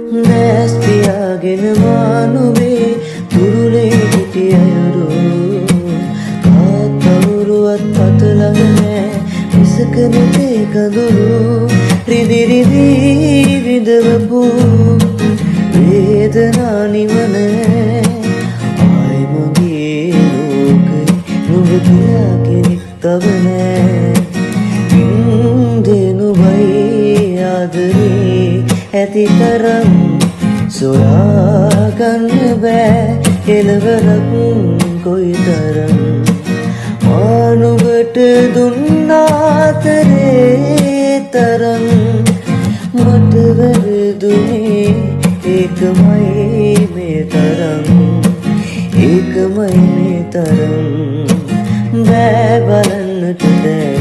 නැස් පියාගෙන මානුවේ තුරුලේ හිටිය අයුරු කාතවුරුවත් අත ළඟ නෑ විසක නෙතේ කඳුළු රිදි රිදි විඳවපු වේදනා නිවන ආයි මගේ ලෝකේ නුඹ කියලා කෙනෙක් තව නෑ දෙනුබයි ආදරේ ඇති තරම් සොයාගන්න බෑ කෙලවරක් කොයිතරම් මානුවට දුන්නාතරේ තරම් මට වැරදුනේ ඒකමයි මේ තරම් ඒකමයි මේ තරම් බෑ බලන්නට බෑ